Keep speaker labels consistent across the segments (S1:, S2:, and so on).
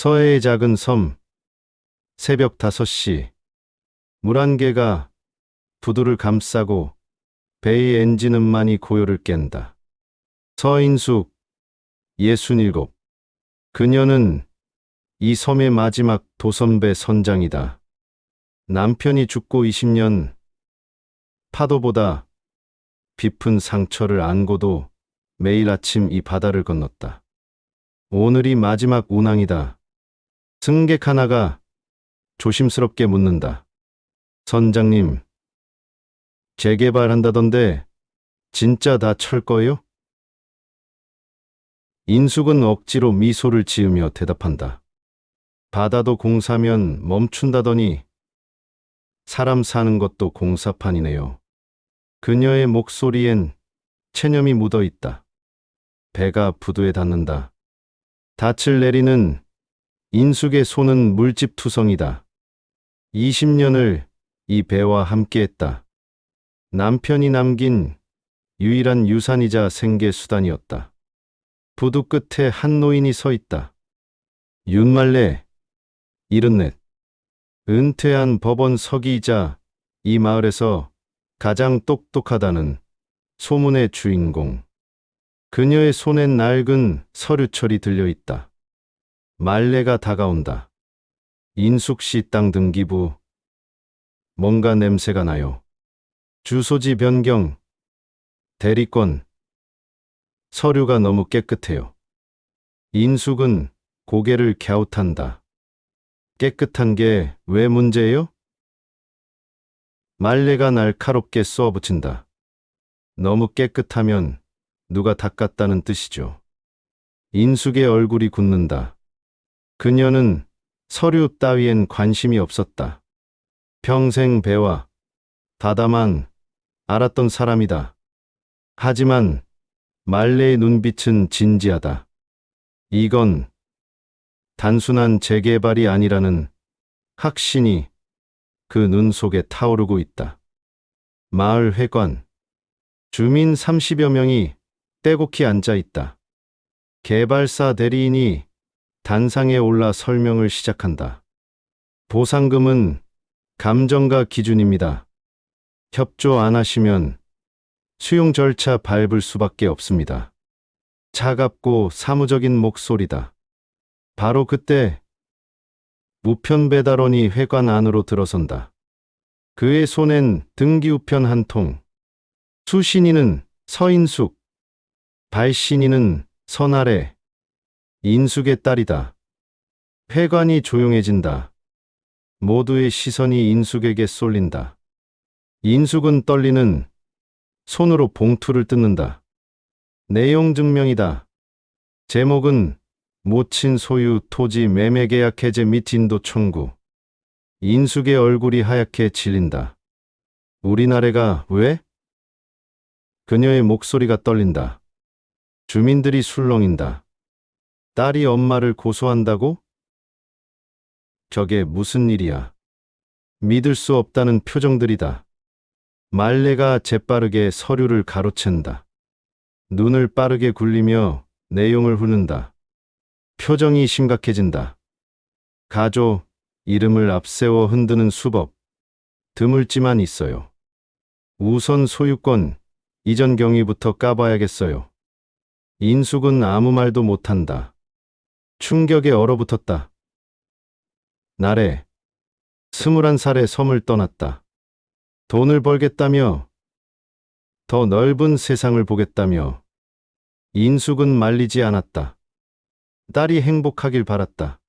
S1: 서해의 작은 섬, 새벽 5시, 물 한 개가 부두를 감싸고 배의 엔진음만이 고요를 깬다. 서인숙, 67. 그녀는 이 섬의 마지막 도선배 선장이다. 남편이 죽고 20년, 파도보다 깊은 상처를 안고도 매일 아침 이 바다를 건넜다. 오늘이 마지막 운항이다. 승객 하나가 조심스럽게 묻는다. 선장님, 재개발한다던데 진짜 다 철 거예요? 인숙은 억지로 미소를 지으며 대답한다. 바다도 공사면 멈춘다더니 사람 사는 것도 공사판이네요. 그녀의 목소리엔 체념이 묻어 있다. 배가 부두에 닿는다. 닻을 내리는 인숙의 손은 물집투성이다. 20년을 이 배와 함께했다. 남편이 남긴 유일한 유산이자 생계수단이었다. 부두 끝에 한 노인이 서 있다. 윤말래, 74. 은퇴한 법원 서기이자 이 마을에서 가장 똑똑하다는 소문의 주인공. 그녀의 손엔 낡은 서류철이 들려있다. 말레가 다가온다. 인숙씨 땅 등기부. 뭔가 냄새가 나요. 주소지 변경. 대리권. 서류가 너무 깨끗해요. 인숙은 고개를 갸웃한다. 깨끗한 게 왜 문제예요? 말레가 날카롭게 쏘아붙인다. 너무 깨끗하면 누가 닦았다는 뜻이죠. 인숙의 얼굴이 굳는다. 그녀는 서류 따위엔 관심이 없었다. 평생 배와 바다만 알았던 사람이다. 하지만 말레의 눈빛은 진지하다. 이건 단순한 재개발이 아니라는 확신이 그 눈 속에 타오르고 있다. 마을 회관. 주민 30여 명이 떼곡히 앉아 있다. 개발사 대리인이 단상에 올라 설명을 시작한다. 보상금은 감정가 기준입니다. 협조 안 하시면 수용 절차 밟을 수밖에 없습니다. 차갑고 사무적인 목소리다. 바로 그때 우편 배달원이 회관 안으로 들어선다. 그의 손엔 등기우편 한 통. 수신인은 서인숙, 발신인은 선아래, 인숙의 딸이다. 회관이 조용해진다. 모두의 시선이 인숙에게 쏠린다. 인숙은 떨리는 손으로 봉투를 뜯는다. 내용 증명이다. 제목은 모친 소유 토지 매매 계약 해제 및 인도 청구. 인숙의 얼굴이 하얗게 질린다. 우리나라가 왜? 그녀의 목소리가 떨린다. 주민들이 술렁인다. 딸이 엄마를 고소한다고? 저게 무슨 일이야? 믿을 수 없다는 표정들이다. 말레가 재빠르게 서류를 가로챈다. 눈을 빠르게 굴리며 내용을 훑는다. 표정이 심각해진다. 가조, 이름을 앞세워 흔드는 수법. 드물지만 있어요. 우선 소유권, 이전 경위부터 까봐야겠어요. 인숙은 아무 말도 못한다. 충격에 얼어붙었다. 나래, 21살에 섬을 떠났다. 돈을 벌겠다며, 더 넓은 세상을 보겠다며. 인숙은 말리지 않았다. 딸이 행복하길 바랐다.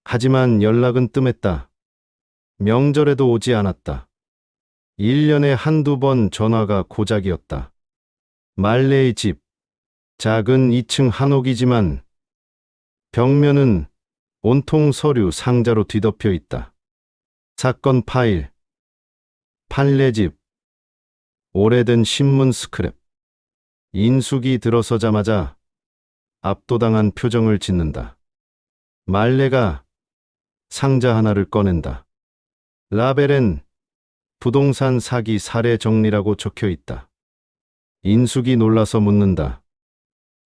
S1: 하지만 연락은 뜸했다. 명절에도 오지 않았다. 1년에 한두 번 전화가 고작이었다. 말레의 집, 작은 2층 한옥이지만 벽면은 온통 서류 상자로 뒤덮여 있다. 사건 파일, 판례집, 오래된 신문 스크랩. 인숙이 들어서자마자 압도당한 표정을 짓는다. 말레가 상자 하나를 꺼낸다. 라벨엔 부동산 사기 사례 정리라고 적혀 있다. 인숙이 놀라서 묻는다.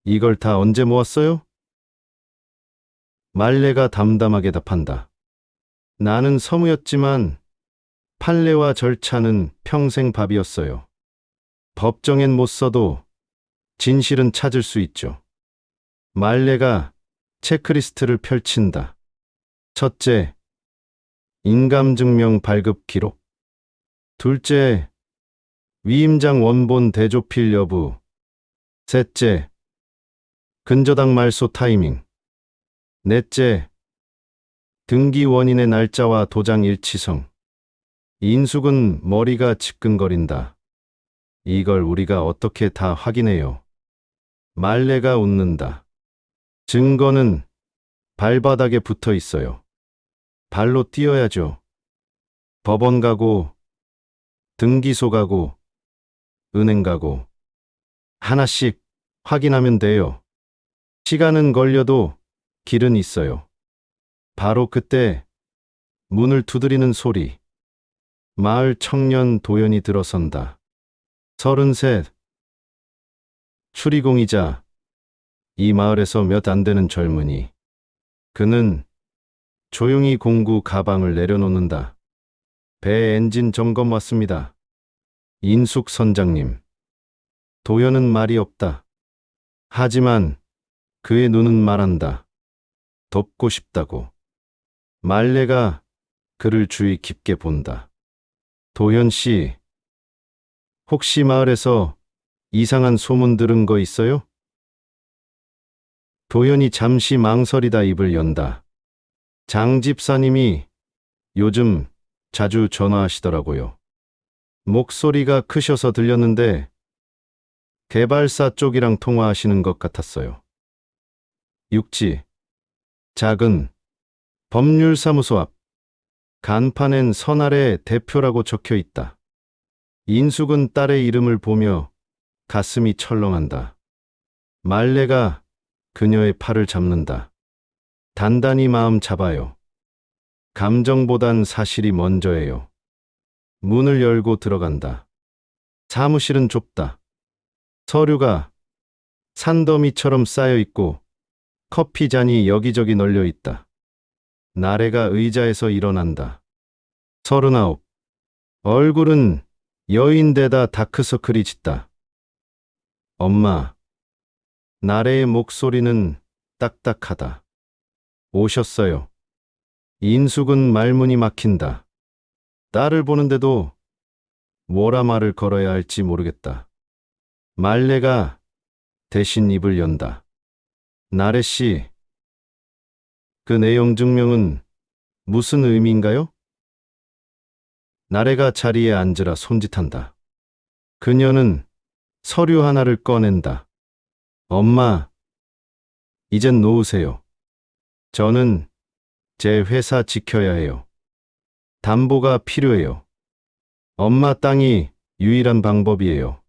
S1: 이걸 다 언제 모았어요? 말레가 담담하게 답한다. 나는 서무였지만 판례와 절차는 평생 밥이었어요. 법정엔 못 서도 진실은 찾을 수 있죠. 말레가 체크리스트를 펼친다. 첫째, 인감증명 발급 기록. 둘째, 위임장 원본 대조필 여부. 셋째, 근저당 말소 타이밍. 넷째, 등기 원인의 날짜와 도장 일치성. 인숙은 머리가 지끈거린다. 이걸 우리가 어떻게 다 확인해요? 말레가 웃는다. 증거는 발바닥에 붙어 있어요. 발로 뛰어야죠. 법원 가고, 등기소 가고, 은행 가고. 하나씩 확인하면 돼요. 시간은 걸려도 길은 있어요. 바로 그때 문을 두드리는 소리. 마을 청년 도연이 들어선다. 33. 추리공이자 이 마을에서 몇 안 되는 젊은이. 그는 조용히 공구 가방을 내려놓는다. 배 엔진 점검 왔습니다. 인숙 선장님. 도연은 말이 없다. 하지만 그의 눈은 말한다. 돕고 싶다고. 말레가 그를 주의 깊게 본다. 도연 씨, 혹시 마을에서 이상한 소문 들은 거 있어요? 도연이 잠시 망설이다 입을 연다. 장 집사님이 요즘 자주 전화하시더라고요. 목소리가 크셔서 들렸는데 개발사 쪽이랑 통화하시는 것 같았어요. 육지, 작은 법률사무소 앞. 간판엔 선아래 대표라고 적혀 있다. 인숙은 딸의 이름을 보며 가슴이 철렁한다. 말레가 그녀의 팔을 잡는다. 단단히 마음 잡아요. 감정보단 사실이 먼저예요. 문을 열고 들어간다. 사무실은 좁다. 서류가 산더미처럼 쌓여 있고 커피 잔이 여기저기 널려 있다. 나래가 의자에서 일어난다. 39. 얼굴은 여인데다 다크서클이 짙다. 엄마. 나래의 목소리는 딱딱하다. 오셨어요. 인숙은 말문이 막힌다. 딸을 보는데도 뭐라 말을 걸어야 할지 모르겠다. 말레가 대신 입을 연다. 나래 씨, 그 내용 증명은 무슨 의미인가요? 나래가 자리에 앉으라 손짓한다. 그녀는 서류 하나를 꺼낸다. 엄마, 이젠 놓으세요. 저는 제 회사 지켜야 해요. 담보가 필요해요. 엄마 땅이 유일한 방법이에요.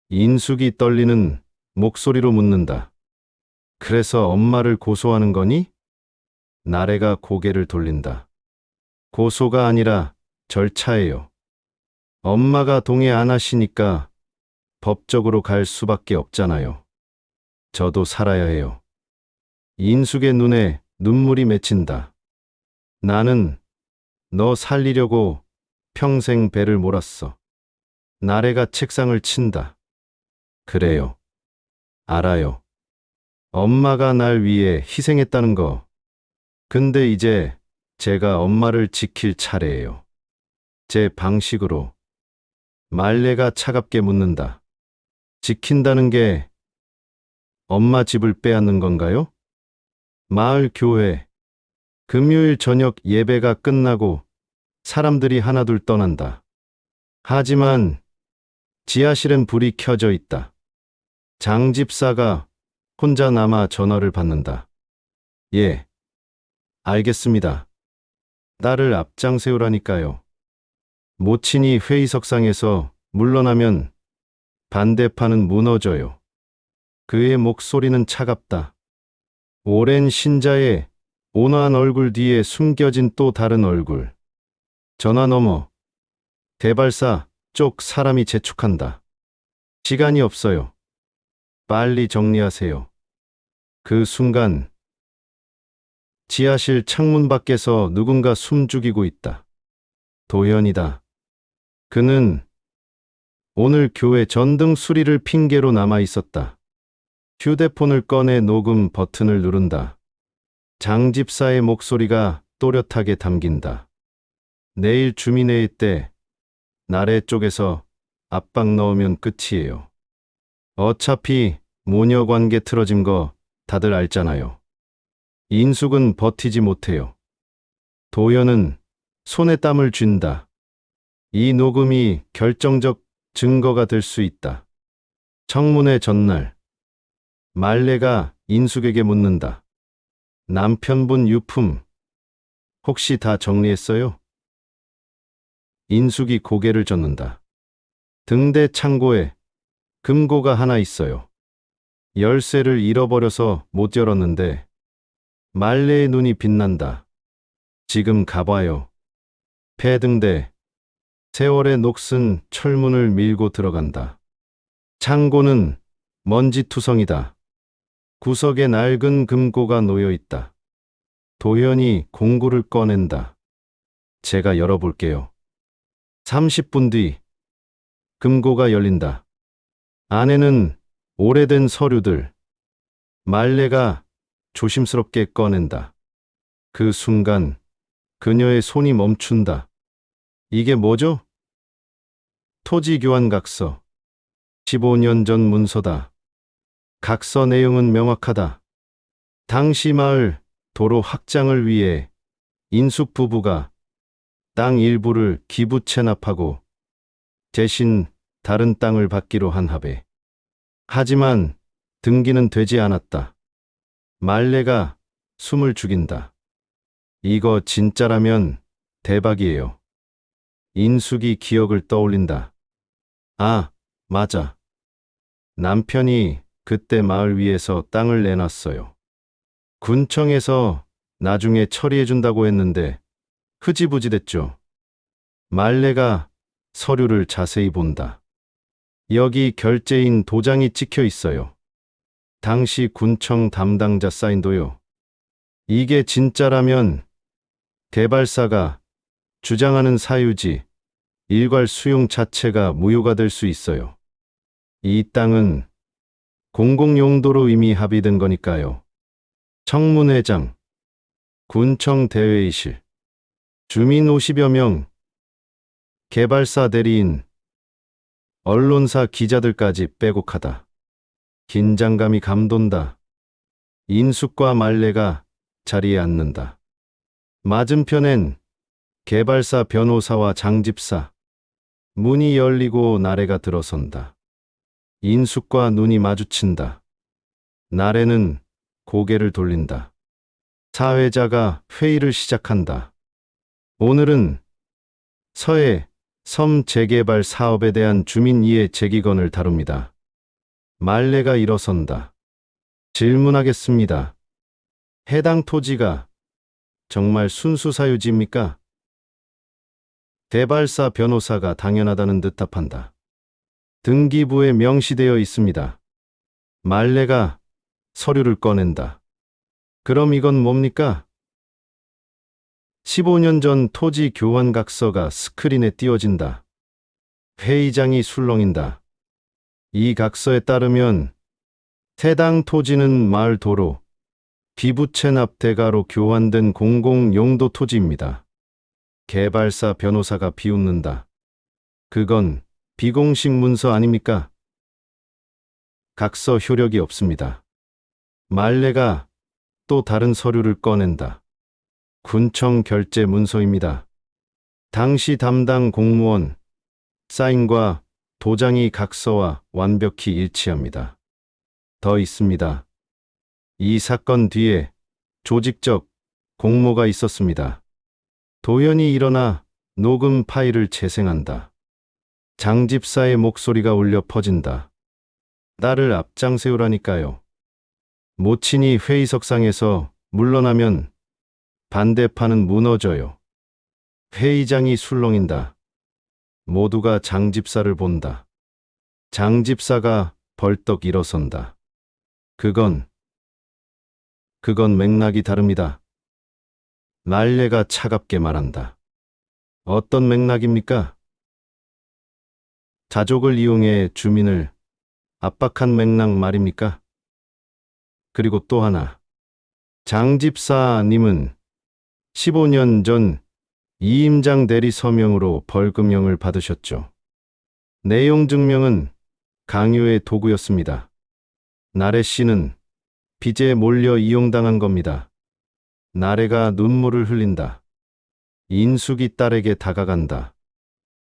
S1: 인숙이 떨리는 목소리로 묻는다. 그래서 엄마를 고소하는 거니? 나래가 고개를 돌린다. 고소가 아니라 절차예요. 엄마가 동의 안 하시니까 법적으로 갈 수밖에 없잖아요. 저도 살아야 해요. 인숙의 눈에 눈물이 맺힌다. 나는 너 살리려고 평생 배를 몰았어. 나래가 책상을 친다. 그래요. 알아요. 엄마가 날 위해 희생했다는 거. 근데 이제 제가 엄마를 지킬 차례예요. 제 방식으로. 말레가 차갑게 묻는다. 지킨다는 게 엄마 집을 빼앗는 건가요? 마을 교회. 금요일 저녁 예배가 끝나고 사람들이 하나둘 떠난다. 하지만 지하실엔 불이 켜져 있다. 장 집사가 혼자 남아 전화를 받는다. 예, 알겠습니다. 딸을 앞장 세우라니까요. 모친이 회의석상에서 물러나면 반대파는 무너져요. 그의 목소리는 차갑다. 오랜 신자의 온화한 얼굴 뒤에 숨겨진 또 다른 얼굴. 전화 너머 개발사 쪽 사람이 재촉한다. 시간이 없어요. 빨리 정리하세요. 그 순간 지하실 창문 밖에서 누군가 숨죽이고 있다. 도현이다. 그는 오늘 교회 전등 수리를 핑계로 남아 있었다. 휴대폰을 꺼내 녹음 버튼을 누른다. 장 집사의 목소리가 또렷하게 담긴다. 내일 주민회의 때 나래 쪽에서 압박 넣으면 끝이에요. 어차피 모녀 관계 틀어진 거 다들 알잖아요. 인숙은 버티지 못해요. 도연은 손에 땀을 쥔다. 이 녹음이 결정적 증거가 될 수 있다. 청문회 전날 말레가 인숙에게 묻는다. 남편분 유품 혹시 다 정리했어요? 인숙이 고개를 젓는다. 등대 창고에 금고가 하나 있어요. 열쇠를 잃어버려서 못 열었는데 말레의 눈이 빛난다. 지금 가봐요. 폐등대 세월의 녹슨 철문을 밀고 들어간다. 창고는 먼지투성이다. 구석에 낡은 금고가 놓여 있다. 도현이 공구를 꺼낸다. 제가 열어볼게요. 30분 뒤 금고가 열린다. 안에는 오래된 서류들. 말레가 조심스럽게 꺼낸다. 그 순간 그녀의 손이 멈춘다. 이게 뭐죠? 토지 교환 각서. 15년 전 문서다. 각서 내용은 명확하다. 당시 마을 도로 확장을 위해 인숙 부부가 땅 일부를 기부 체납하고 대신 다른 땅을 받기로 한 합의. 하지만 등기는 되지 않았다. 말레가 숨을 죽인다. 이거 진짜라면 대박이에요. 인숙이 기억을 떠올린다. 아, 맞아. 남편이 그때 마을 위에서 땅을 내놨어요. 군청에서 나중에 처리해준다고 했는데 흐지부지 됐죠. 말레가 서류를 자세히 본다. 여기 결재인 도장이 찍혀 있어요. 당시 군청 담당자 사인도요. 이게 진짜라면 개발사가 주장하는 사유지, 일괄 수용 자체가 무효가 될 수 있어요. 이 땅은 공공용도로 이미 합의된 거니까요. 청문회장, 군청 대회의실, 주민 50여 명, 개발사 대리인, 언론사 기자들까지 빼곡하다. 긴장감이 감돈다. 인숙과 말레가 자리에 앉는다. 맞은편엔 개발사 변호사와 장집사. 문이 열리고 나래가 들어선다. 인숙과 눈이 마주친다. 나래는 고개를 돌린다. 사회자가 회의를 시작한다. 오늘은 서해 섬 재개발 사업에 대한 주민이해 제기건을 다룹니다. 말레가 일어선다. 질문하겠습니다. 해당 토지가 정말 순수 사유지입니까? 개발사 변호사가 당연하다는 듯 답한다. 등기부에 명시되어 있습니다. 말레가 서류를 꺼낸다. 그럼 이건 뭡니까? 15년 전 토지 교환 각서가 스크린에 띄워진다. 회의장이 술렁인다. 이 각서에 따르면 해당 토지는 마을 도로, 기부채납 대가로 교환된 공공용도 토지입니다. 개발사 변호사가 비웃는다. 그건 비공식 문서 아닙니까? 각서 효력이 없습니다. 말레가 또 다른 서류를 꺼낸다. 군청 결재 문서입니다. 당시 담당 공무원 사인과 도장이 각서와 완벽히 일치합니다. 더 있습니다. 이 사건 뒤에 조직적 공모가 있었습니다. 도연이 일어나 녹음 파일을 재생한다. 장집사의 목소리가 울려 퍼진다. 딸을 앞장세우라니까요. 모친이 회의석상에서 물러나면 반대파는 무너져요. 회의장이 술렁인다. 모두가 장집사를 본다. 장집사가 벌떡 일어선다. 그건 맥락이 다릅니다. 말레가 차갑게 말한다. 어떤 맥락입니까? 자족을 이용해 주민을 압박한 맥락 말입니까? 그리고 또 하나. 장집사님은 15년 전 이임장 대리 서명으로 벌금형을 받으셨죠. 내용 증명은 강요의 도구였습니다. 나래 씨는 빚에 몰려 이용당한 겁니다. 나래가 눈물을 흘린다. 인숙이 딸에게 다가간다.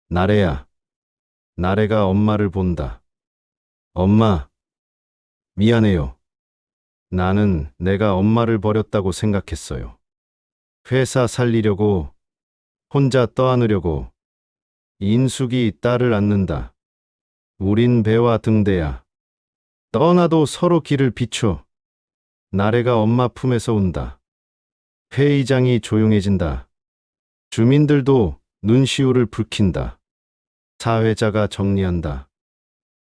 S1: 나래야. 나래가 엄마를 본다. 엄마, 미안해요. 나는 내가 엄마를 버렸다고 생각했어요. 회사 살리려고, 혼자 떠안으려고. 인숙이 딸을 안는다. 우린 배와 등대야. 떠나도 서로 길을 비춰. 나래가 엄마 품에서 운다. 회의장이 조용해진다. 주민들도 눈시울을 붉힌다. 사회자가 정리한다.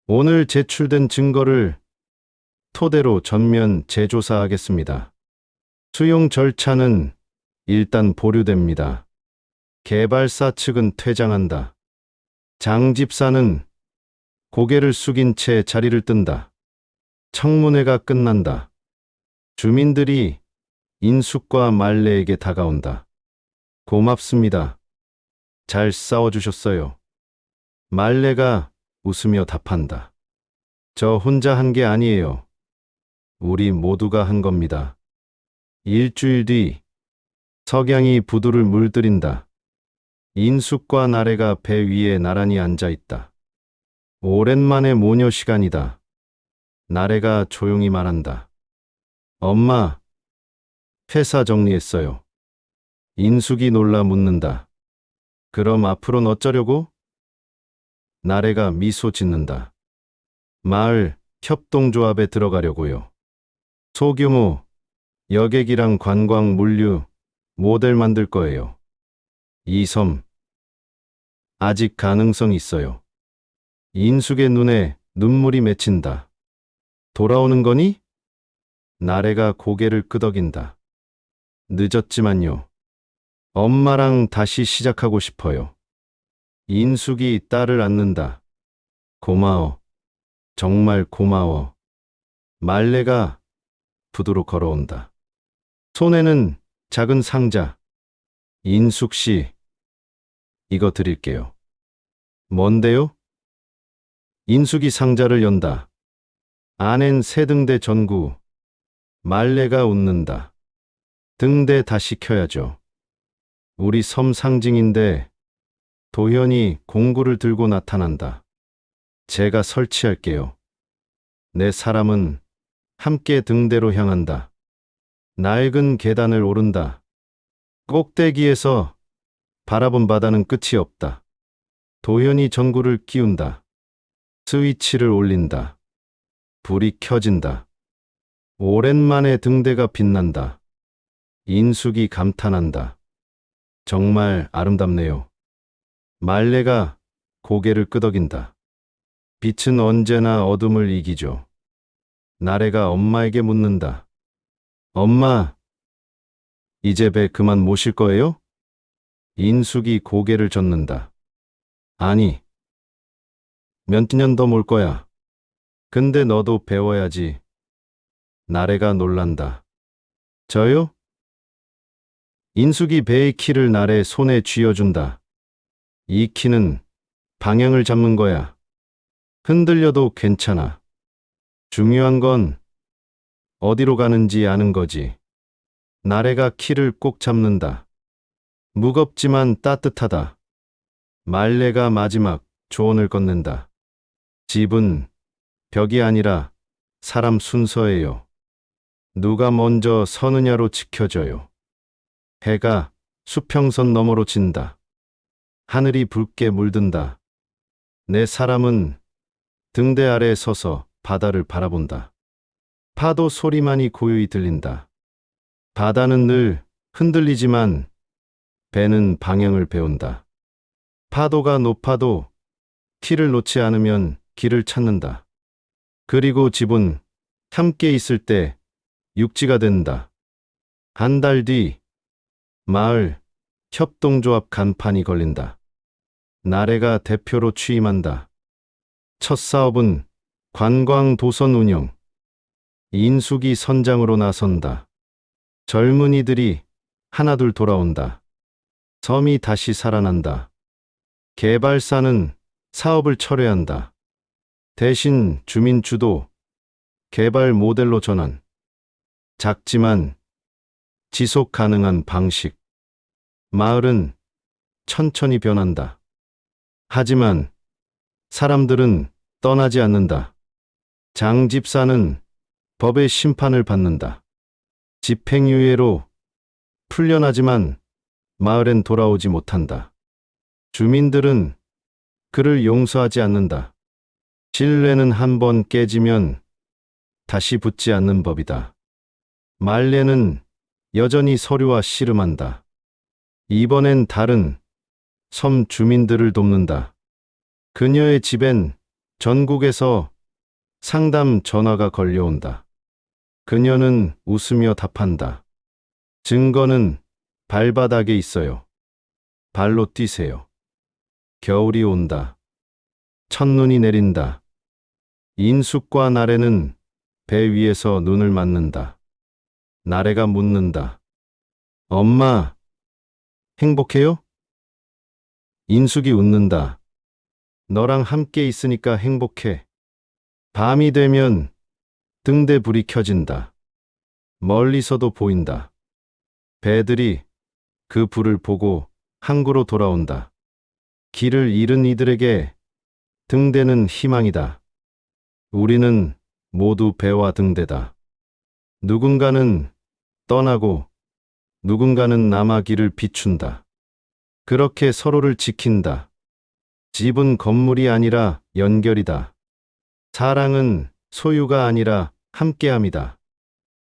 S1: 오늘 제출된 증거를 토대로 전면 재조사하겠습니다. 수용 절차는 일단 보류됩니다. 개발사 측은 퇴장한다. 장 집사는 고개를 숙인 채 자리를 뜬다. 청문회가 끝난다. 주민들이 인숙과 말레에게 다가온다. 고맙습니다. 잘 싸워주셨어요. 말레가 웃으며 답한다. 저 혼자 한 게 아니에요. 우리 모두가 한 겁니다. 일주일 뒤 석양이 부두를 물들인다. 인숙과 나래가 배 위에 나란히 앉아 있다. 오랜만에 모녀 시간이다. 나래가 조용히 말한다. 엄마, 회사 정리했어요. 인숙이 놀라 묻는다. 그럼 앞으로는 어쩌려고? 나래가 미소 짓는다. 마을 협동조합에 들어가려고요. 소규모 여객이랑 관광 물류 모델 만들 거예요. 이 섬 아직 가능성 있어요. 인숙의 눈에 눈물이 맺힌다. 돌아오는 거니? 나래가 고개를 끄덕인다. 늦었지만요. 엄마랑 다시 시작하고 싶어요. 인숙이 딸을 안는다. 고마워. 정말 고마워. 말레가 부두로 걸어온다. 손에는 작은 상자. 인숙 씨, 이거 드릴게요. 뭔데요? 인숙이 상자를 연다. 안엔 새 등대 전구. 말레가 웃는다. 등대 다시 켜야죠. 우리 섬 상징인데 도현이 공구를 들고 나타난다. 제가 설치할게요. 내 사람은 함께 등대로 향한다. 낡은 계단을 오른다. 꼭대기에서 바라본 바다는 끝이 없다. 도현이 전구를 끼운다. 스위치를 올린다. 불이 켜진다. 오랜만에 등대가 빛난다. 인숙이 감탄한다. 정말 아름답네요. 말레가 고개를 끄덕인다. 빛은 언제나 어둠을 이기죠. 나래가 엄마에게 묻는다. 엄마, 이제 배 그만 모실 거예요? 인숙이 고개를 젓는다. 아니, 몇 년 더 몰 거야. 근데 너도 배워야지. 나래가 놀란다. 저요? 인숙이 배의 키를 나래 손에 쥐어준다. 이 키는 방향을 잡는 거야. 흔들려도 괜찮아. 중요한 건 어디로 가는지 아는 거지. 나래가 키를 꼭 잡는다. 무겁지만 따뜻하다. 말레가 마지막 조언을 건넨다. 집은 벽이 아니라 사람 순서예요. 누가 먼저 서느냐로 지켜져요. 해가 수평선 너머로 진다. 하늘이 붉게 물든다. 내 사람은 등대 아래 서서 바다를 바라본다. 파도 소리만이 고요히 들린다. 바다는 늘 흔들리지만 배는 방향을 배운다. 파도가 높아도 키를 놓지 않으면 길을 찾는다. 그리고 집은 함께 있을 때 육지가 된다. 한 달 뒤 마을 협동조합 간판이 걸린다. 나래가 대표로 취임한다. 첫 사업은 관광 도선 운영. 인숙이 선장으로 나선다. 젊은이들이 하나둘 돌아온다. 섬이 다시 살아난다. 개발사는 사업을 철회한다. 대신 주민 주도 개발 모델로 전환. 작지만 지속 가능한 방식. 마을은 천천히 변한다. 하지만 사람들은 떠나지 않는다. 장 집사는 법의 심판을 받는다. 집행유예로 풀려나지만 마을엔 돌아오지 못한다. 주민들은 그를 용서하지 않는다. 신뢰는 한 번 깨지면 다시 붙지 않는 법이다. 말레는 여전히 서류와 씨름한다. 이번엔 다른 섬 주민들을 돕는다. 그녀의 집엔 전국에서 상담 전화가 걸려온다. 그녀는 웃으며 답한다. 증거는 발바닥에 있어요. 발로 뛰세요. 겨울이 온다. 첫눈이 내린다. 인숙과 나래는 배 위에서 눈을 맞는다. 나래가 묻는다. 엄마, 행복해요? 인숙이 웃는다. 너랑 함께 있으니까 행복해. 밤이 되면 등대 불이 켜진다. 멀리서도 보인다. 배들이 그 불을 보고 항구로 돌아온다. 길을 잃은 이들에게 등대는 희망이다. 우리는 모두 배와 등대다. 누군가는 떠나고 누군가는 남아 길을 비춘다. 그렇게 서로를 지킨다. 집은 건물이 아니라 연결이다. 사랑은 소유가 아니라 함께함이다.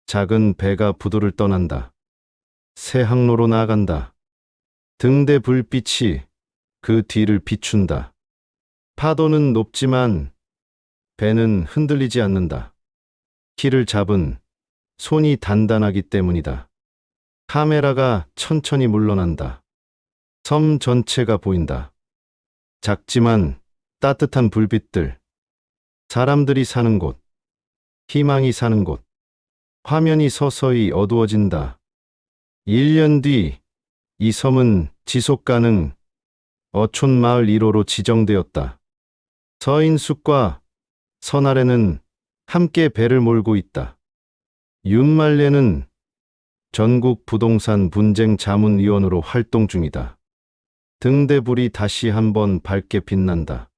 S1: 작은 배가 부두를 떠난다. 새 항로로 나아간다. 등대 불빛이 그 뒤를 비춘다. 파도는 높지만 배는 흔들리지 않는다. 키를 잡은 손이 단단하기 때문이다. 카메라가 천천히 물러난다. 섬 전체가 보인다. 작지만 따뜻한 불빛들. 사람들이 사는 곳. 희망이 사는 곳. 화면이 서서히 어두워진다. 1년 뒤 이 섬은 지속가능 어촌마을 1호로 지정되었다. 서인숙과 선아래는 함께 배를 몰고 있다. 윤말레는 전국 부동산 분쟁 자문위원으로 활동 중이다. 등대불이 다시 한번 밝게 빛난다.